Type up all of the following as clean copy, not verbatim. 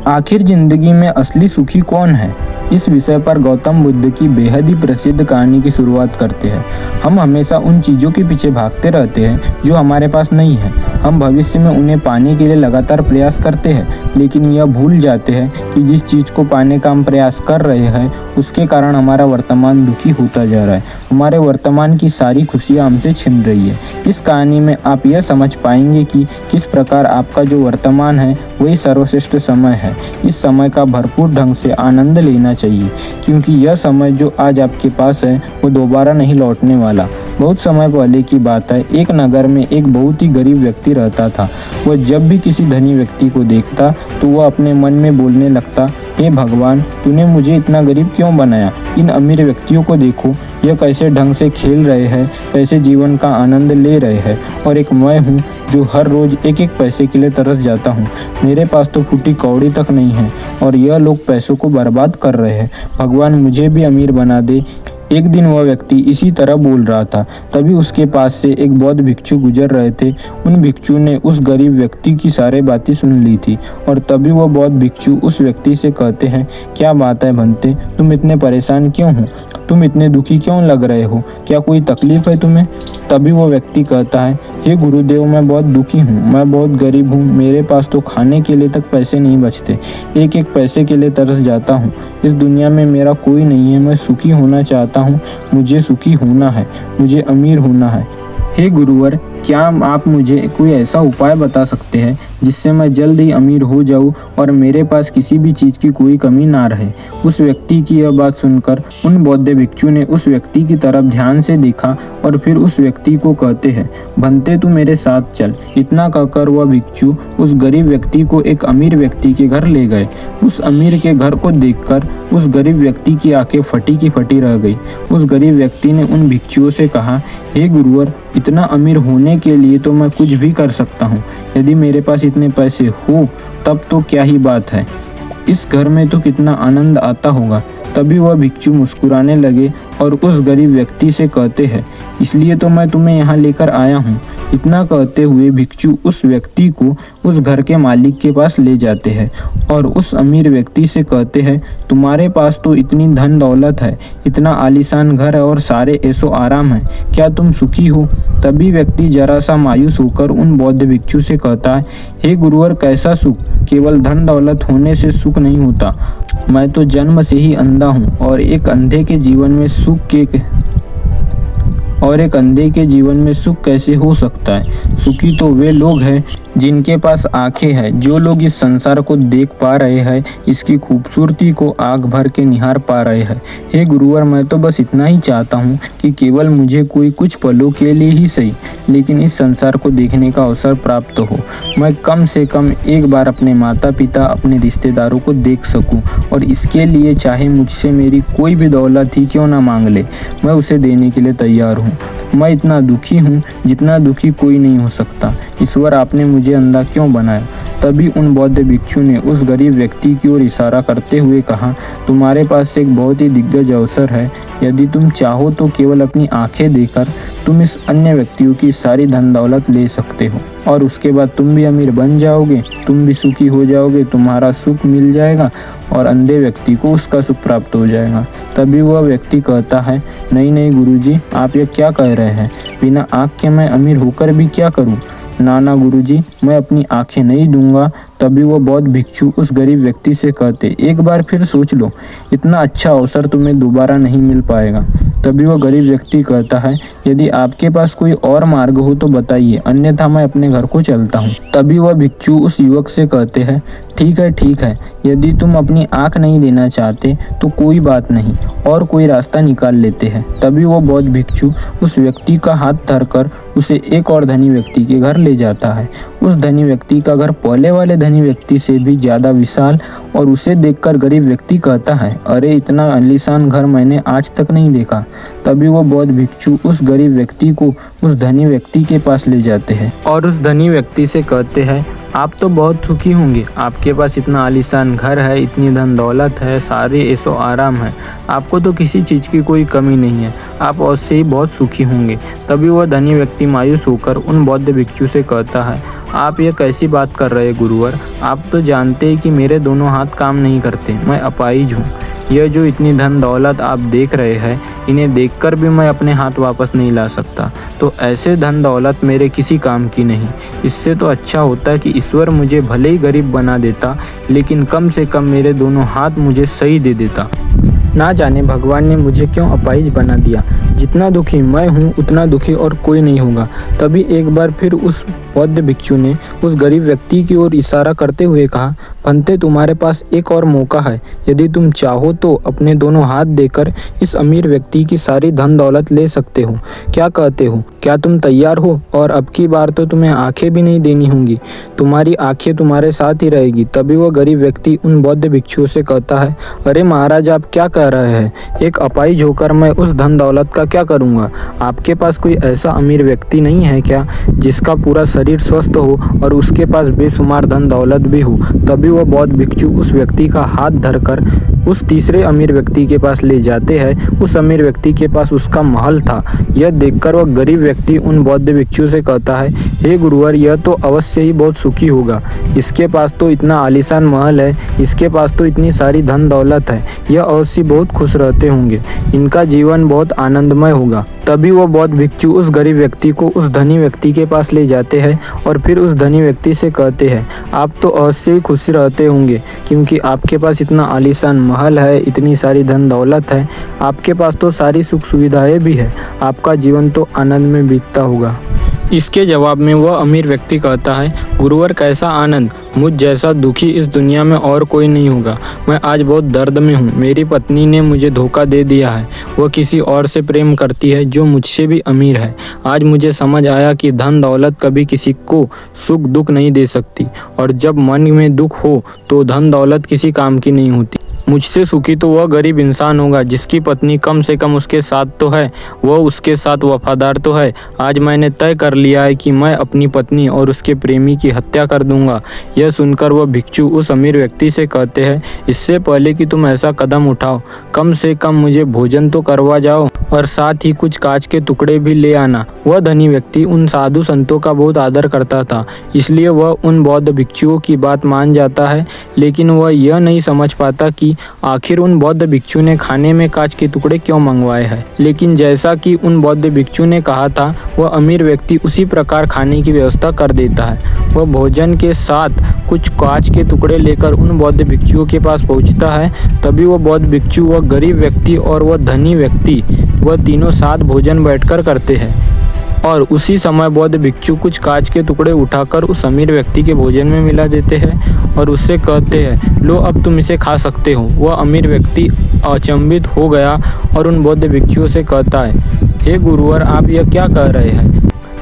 आखिर जिंदगी में असली सुखी कौन है? इस विषय पर गौतम बुद्ध की बेहद ही प्रसिद्ध कहानी की शुरुआत करते हैं। हम हमेशा उन चीज़ों के पीछे भागते रहते हैं जो हमारे पास नहीं है। हम भविष्य में उन्हें पाने के लिए लगातार प्रयास करते हैं, लेकिन यह भूल जाते हैं कि जिस चीज़ को पाने का हम प्रयास कर रहे हैं उसके कारण हमारा वर्तमान दुखी होता जा रहा है। हमारे वर्तमान की सारी खुशियाँ हमसे छिन रही है। इस कहानी में आप यह समझ पाएंगे कि किस प्रकार आपका जो वर्तमान है वही सर्वश्रेष्ठ समय है। इस समय का भरपूर ढंग से आनंद लेना चाहिए, क्योंकि यह समय जो आज आपके पास है वो दोबारा नहीं लौटने वाला। बहुत समय पहले की बात है, एक नगर में एक बहुत ही गरीब व्यक्ति रहता था। वह जब भी किसी धनी व्यक्ति को देखता तो वह अपने मन में बोलने लगता, हे भगवान, तूने मुझे इतना गरीब क्यों बनाया? इन अमीर व्यक्तियों को देखो, यह कैसे ढंग से खेल रहे हैं, कैसे जीवन का आनंद ले रहे हैं, और एक मैं हूँ जो हर रोज़ एक एक पैसे के लिए तरस जाता हूँ। मेरे पास तो फूटी कौड़ी तक नहीं है और यह लोग पैसों को बर्बाद कर रहे हैं। भगवान मुझे भी अमीर बना दे। एक दिन वह व्यक्ति इसी तरह बोल रहा था, तभी उसके पास से एक बौद्ध भिक्षु गुजर रहे थे। उन भिक्षु ने उस गरीब व्यक्ति की सारी बातें सुन ली थी और तभी वह बौद्ध भिक्षु उस व्यक्ति से कहते हैं, क्या बात है भंते, तुम इतने परेशान क्यों हो? तुम इतने दुखी क्यों लग रहे हो? क्या कोई तकलीफ है तुम्हें? तभी वो व्यक्ति कहता है, हे गुरुदेव, मैं बहुत दुखी हूँ, मैं बहुत गरीब हूँ, मेरे पास तो खाने के लिए तक पैसे नहीं बचते, एक एक पैसे के लिए तरस जाता हूँ। इस दुनिया में मेरा कोई नहीं है, मैं सुखी होना चाहता हूँ, मुझे सुखी होना है, मुझे अमीर होना है। हे गुरुवर, क्या आप मुझे कोई ऐसा उपाय बता सकते हैं जिससे मैं जल्द ही अमीर हो जाऊं और मेरे पास किसी भी चीज़ की कोई कमी ना रहे? उस व्यक्ति की यह बात सुनकर उन बौद्ध भिक्षु ने उस व्यक्ति की तरफ ध्यान से देखा और फिर उस व्यक्ति को कहते हैं, भंते तू मेरे साथ चल। इतना कहकर वह भिक्षु उस गरीब व्यक्ति को एक अमीर व्यक्ति के घर ले गए। उस अमीर के घर को देखकर उस गरीब व्यक्ति की आंखें फटी की फटी रह गई। उस गरीब व्यक्ति ने उन भिक्षुओं से कहा, हे गुरुवर, इतना अमीर होने के लिए तो मैं कुछ भी कर सकता हूँ। यदि मेरे पास इतने पैसे हो तब तो क्या ही बात है, इस घर में तो कितना आनंद आता होगा। तभी वह भिक्षु मुस्कुराने लगे और उस गरीब व्यक्ति से कहते हैं, इसलिए तो मैं तुम्हें यहाँ लेकर आया हूँ। इतना कहते हुए भिक्षु उस व्यक्ति को उस घर के मालिक के पास ले जाते हैं और उस अमीर व्यक्ति से कहते हैं, तुम्हारे पास तो इतनी धन दौलत है, इतना आलीशान घर है और सारे ऐशो आराम है, क्या तुम सुखी हो? तभी व्यक्ति जरा सा मायूस होकर उन बौद्ध भिक्षु से कहता है, हे गुरुवर, कैसा सुख? केवल धन दौलत होने से सुख नहीं होता। मैं तो जन्म से ही अंधा हूँ और एक अंधे के जीवन में सुख कैसे हो सकता है? सुखी तो वे लोग हैं जिनके पास आंखें हैं, जो लोग इस संसार को देख पा रहे हैं, इसकी खूबसूरती को आग भर के निहार पा रहे हैं। हे गुरुवर, मैं तो बस इतना ही चाहता हूँ कि केवल मुझे कोई कुछ पलों के लिए ही सही, लेकिन इस संसार को देखने का अवसर प्राप्त हो। मैं कम से कम एक बार अपने माता पिता, अपने रिश्तेदारों को देख सकूं, और इसके लिए चाहे मुझसे मेरी कोई भी दौलत ही क्यों ना मांग ले, मैं उसे देने के लिए तैयार हूँ। मैं इतना दुखी हूँ जितना दुखी कोई नहीं हो सकता। ईश्वर, आपने मुझे अंधा क्यों बनाया? तभी उन बौद्ध भिक्षु ने उस गरीब व्यक्ति की ओर इशारा करते हुए कहा, तुम्हारे पास एक बहुत ही दिग्गज अवसर है। यदि तुम चाहो तो केवल अपनी आंखें देकर तुम इस अन्य व्यक्तियों की सारी धन दौलत ले सकते हो और उसके बाद तुम भी अमीर बन जाओगे, तुम भी सुखी हो जाओगे, तुम्हारा सुख मिल जाएगा और अंधे व्यक्ति को उसका सुख प्राप्त हो जाएगा। तभी वह व्यक्ति कहता है, नहीं नहीं गुरुजी, आप ये क्या कह रहे हैं? बिना आँख के मैं अमीर होकर भी क्या करूँ? ना गुरुजी, मैं अपनी आंखें नहीं दूंगा। तभी वो बौद्ध भिक्षु उस गरीब व्यक्ति से कहते, एक बार फिर सोच लो, इतना अच्छा अवसर तुम्हें दोबारा नहीं मिल पाएगा। तभी वो गरीब व्यक्ति कहता है, यदि आपके पास कोई और मार्ग हो तो बताइए, अन्यथा मैं अपने घर को चलता हूँ। तभी वह भिक्षु उस युवक से कहते हैं, ठीक है, यदि तुम अपनी आंख नहीं देना चाहते तो कोई बात नहीं, और कोई रास्ता निकाल लेते हैं। तभी वो बौद्ध भिक्षु उस व्यक्ति का हाथ धरकर उसे एक और धनी व्यक्ति के घर ले जाता है। उस धनी व्यक्ति का घर पहले वाले धनी व्यक्ति से भी ज़्यादा विशाल, और उसे देखकर गरीब व्यक्ति कहता है, अरे इतना आलीशान घर मैंने आज तक नहीं देखा। तभी वो बौद्ध भिक्षु उस गरीब व्यक्ति को उस धनी व्यक्ति के पास ले जाते हैं और उस धनी व्यक्ति से कहते हैं, आप तो बहुत सुखी होंगे, आपके पास इतना आलीशान घर है, इतनी धन दौलत है, सारे ऐशो आराम है, आपको तो किसी चीज़ की कोई कमी नहीं है, आप अवश्य ही बहुत सुखी होंगे। तभी वह धनी व्यक्ति मायूस होकर उन बौद्ध भिक्षु से कहता है, आप यह कैसी बात कर रहे गुरुवर, आप तो जानते हैं कि मेरे दोनों हाथ काम नहीं करते, मैं अपाहिज हूँ। यह जो इतनी धन दौलत आप देख रहे हैं, इन्हें देखकर भी मैं अपने हाथ वापस नहीं ला सकता, तो ऐसे धन दौलत मेरे किसी काम की नहीं। इससे तो अच्छा होता कि ईश्वर मुझे भले ही गरीब बना देता, लेकिन कम से कम मेरे दोनों हाथ मुझे सही दे देता। ना जाने भगवान ने मुझे क्यों अपाहिज बना दिया। जितना दुखी मैं हूँ उतना दुखी और कोई नहीं होगा। तभी एक बार फिर उस बौद्ध भिक्षु ने उस गरीब व्यक्ति की ओर इशारा करते हुए कहा, भंते तुम्हारे पास एक और मौका है, यदि तुम चाहो तो अपने दोनों हाथ देकर इस अमीर व्यक्ति की सारी धन दौलत ले सकते हो। क्या कहते हो, क्या तुम तैयार हो? और अब की बार तो तुम्हें आंखें भी नहीं देनी होंगी, तुम्हारी आंखें तुम्हारे साथ ही रहेगी। तभी वह गरीब व्यक्ति उन बौद्ध भिक्षुओं से कहता है, अरे महाराज आप क्या कह रहे हैं, एक अपाहिज होकर मैं उस धन दौलत का क्या करूँगा? आपके पास कोई ऐसा अमीर व्यक्ति नहीं है क्या जिसका पूरा शरीर स्वस्थ हो और उसके पास बेशुमार धन दौलत भी हो? तभी वह बौद्ध भिक्षु उस व्यक्ति का हाथ धरकर उस तीसरे अमीर व्यक्ति के पास ले जाते हैं। उस अमीर व्यक्ति के पास उसका महल था। यह देखकर वह गरीब व्यक्ति उन बौद्ध भिक्षु से कहता है, हे गुरुवर, यह तो अवश्य ही बहुत सुखी होगा, इसके पास तो इतना आलीशान महल है, इसके पास तो इतनी सारी धन दौलत है, यह अवश्य बहुत खुश रहते होंगे, इनका जीवन बहुत आनंदमय होगा। तभी वह बौद्ध भिक्षु उस गरीब व्यक्ति को उस धनी व्यक्ति के पास ले जाते हैं और फिर उस धनी व्यक्ति से कहते हैं, आप तो अवश्य ही खुश रहते होंगे क्योंकि आपके पास इतना आलीशान महल है, इतनी सारी धन दौलत है, आपके पास तो सारी सुख सुविधाएं भी है, आपका जीवन तो आनंद में बीतता होगा। इसके जवाब में वह अमीर व्यक्ति कहता है, गुरुवर कैसा आनंद, मुझ जैसा दुखी इस दुनिया में और कोई नहीं होगा। मैं आज बहुत दर्द में हूँ, मेरी पत्नी ने मुझे धोखा दे दिया है, वह किसी और से प्रेम करती है जो मुझसे भी अमीर है। आज मुझे समझ आया कि धन दौलत कभी किसी को सुख दुख नहीं दे सकती, और जब मन में दुख हो तो धन दौलत किसी काम की नहीं होती। मुझसे सुखी तो वह गरीब इंसान होगा जिसकी पत्नी कम से कम उसके साथ तो है, वह उसके साथ वफादार तो है। आज मैंने तय कर लिया है कि मैं अपनी पत्नी और उसके प्रेमी की हत्या कर दूंगा। यह सुनकर वह भिक्षु उस अमीर व्यक्ति से कहते हैं, इससे पहले कि तुम ऐसा कदम उठाओ, कम से कम मुझे भोजन तो करवा जाओ और साथ ही कुछ कांच के टुकड़े भी ले आना। वह धनी व्यक्ति उन साधु संतों का बहुत आदर करता था, इसलिए वह उन बौद्ध भिक्षुओं की बात मान जाता है, लेकिन वह यह नहीं समझ पाता कि आखिर उन बौद्ध भिक्षु ने खाने में कांच के टुकड़े क्यों मंगवाए हैं। लेकिन जैसा कि उन बौद्ध भिक्षु ने कहा था, वह अमीर व्यक्ति उसी प्रकार खाने की व्यवस्था कर देता है। वह भोजन के साथ कुछ कांच के टुकड़े लेकर उन बौद्ध भिक्षुओं के पास पहुंचता है। तभी वह बौद्ध भिक्षु, वह गरीब व्यक्ति और वह धनी व्यक्ति, वह तीनों साथ भोजन बैठकर करते हैं, और उसी समय बौद्ध भिक्षु कुछ कांच के टुकड़े उठाकर उस अमीर व्यक्ति के भोजन में मिला देते हैं और उससे कहते हैं, लो अब तुम इसे खा सकते हो। वह अमीर व्यक्ति अचंभित हो गया और उन बौद्ध भिक्षुओं से कहता है, हे गुरुवर, आप यह क्या कह रहे हैं?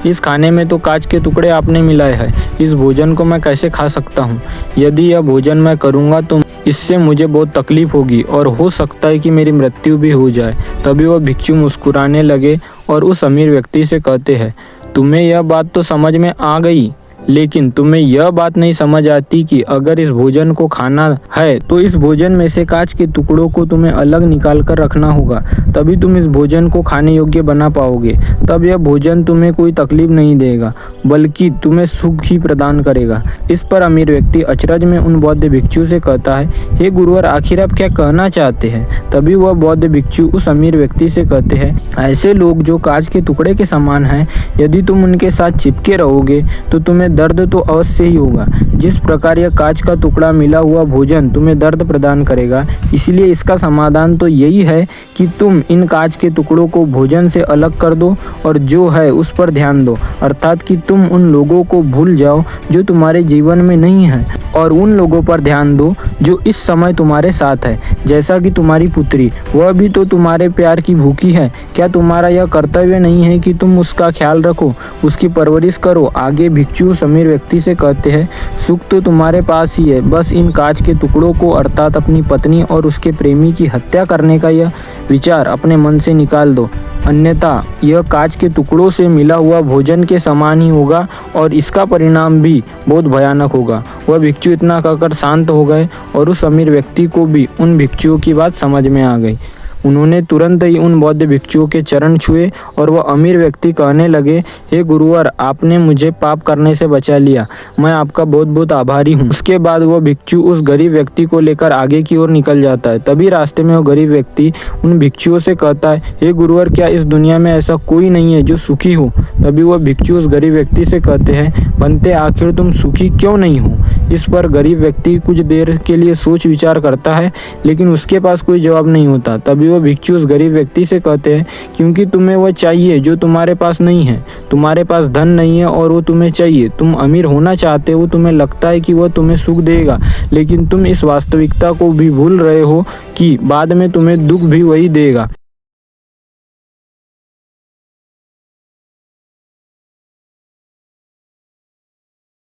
इस खाने में तो कांच के टुकड़े आपने मिलाए हैं, इस भोजन को मैं कैसे खा सकता हूँ? यदि यह भोजन मैं करूँगा तो इससे मुझे बहुत तकलीफ होगी और हो सकता है कि मेरी मृत्यु भी हो जाए। तभी वह भिक्षु मुस्कुराने लगे और उस अमीर व्यक्ति से कहते हैं, तुम्हें यह बात तो समझ में आ गई, लेकिन तुम्हें यह बात नहीं समझ आती कि अगर इस भोजन को खाना है तो इस भोजन में से कांच के टुकड़ों को तुम्हें अलग निकाल कर रखना होगा, तभी तुम इस भोजन को खाने योग्य बना पाओगे। तब यह भोजन तुम्हें कोई तकलीफ नहीं देगा, बल्कि तुम्हें सुख ही प्रदान करेगा। इस पर अमीर व्यक्ति अचरज में उन बौद्ध भिक्षु से कहता है, हे गुरुवर, आखिर आप क्या कहना चाहते हैं? तभी वह बौद्ध भिक्षु उस अमीर व्यक्ति से कहते हैं, ऐसे लोग जो कांच के टुकड़े के समान हैं, यदि तुम उनके साथ चिपके रहोगे तो तुम्हें दर्द तो अवश्य ही होगा। जिस प्रकार यह कांच का टुकड़ा मिला हुआ भोजन तुम्हें दर्द प्रदान करेगा, इसलिए इसका समाधान तो यही है कि तुम इन कांच के टुकड़ों को भोजन से अलग कर दो और जो है उस पर ध्यान दो, अर्थात कि तुम उन लोगों को भूल जाओ जो तुम्हारे जीवन में नहीं है और उन लोगों पर ध्यान दो जो इस समय तुम्हारे साथ है। जैसा कि तुम्हारी पुत्री, वह भी तो तुम्हारे प्यार की भूखी है। क्या तुम्हारा यह कर्तव्य नहीं है कि तुम उसका ख्याल रखो, उसकी परवरिश करो? आगे भिक्षु अमीर व्यक्ति से कहते हैं, सुख तो तुम्हारे पास ही है, बस इन कांच के टुकड़ों को अर्थात अपनी पत्नी और उसके प्रेमी की हत्या करने का यह विचार अपने मन से निकाल दो। अन्यथा यह कांच के टुकड़ों से मिला हुआ भोजन के समान ही होगा और इसका परिणाम भी बहुत भयानक होगा। वह भिक्षु इतना कहकर शांत हो गए और उस अमीर व्यक्ति को भी उन भिक्षुओं की बात समझ में आ गई। उन्होंने तुरंत ही उन बौद्ध भिक्षुओं के चरण छुए और वह अमीर व्यक्ति कहने लगे, हे गुरुवर, आपने मुझे पाप करने से बचा लिया, मैं आपका बहुत बहुत आभारी हूँ। उसके बाद वह भिक्षु उस गरीब व्यक्ति को लेकर आगे की ओर निकल जाता है। तभी रास्ते में वह गरीब व्यक्ति उन भिक्षुओं से कहता है, हे गुरुवर, क्या इस दुनिया में ऐसा कोई नहीं है जो सुखी हो? तभी वह भिक्षु उस गरीब व्यक्ति से कहते हैं, बनते आखिर तुम सुखी क्यों नहीं हो? इस पर गरीब व्यक्ति कुछ देर के लिए सोच विचार करता है, लेकिन उसके पास कोई जवाब नहीं होता। तभी वह भिक्षु उस गरीब व्यक्ति से कहते हैं, क्योंकि तुम्हें वह चाहिए जो तुम्हारे पास नहीं है। तुम्हारे पास धन नहीं है और वो तुम्हें चाहिए। तुम अमीर होना चाहते हो, तुम्हें लगता है कि वह तुम्हें सुख देगा, लेकिन तुम इस वास्तविकता को भी भूल रहे हो कि बाद में तुम्हें दुख भी वही देगा।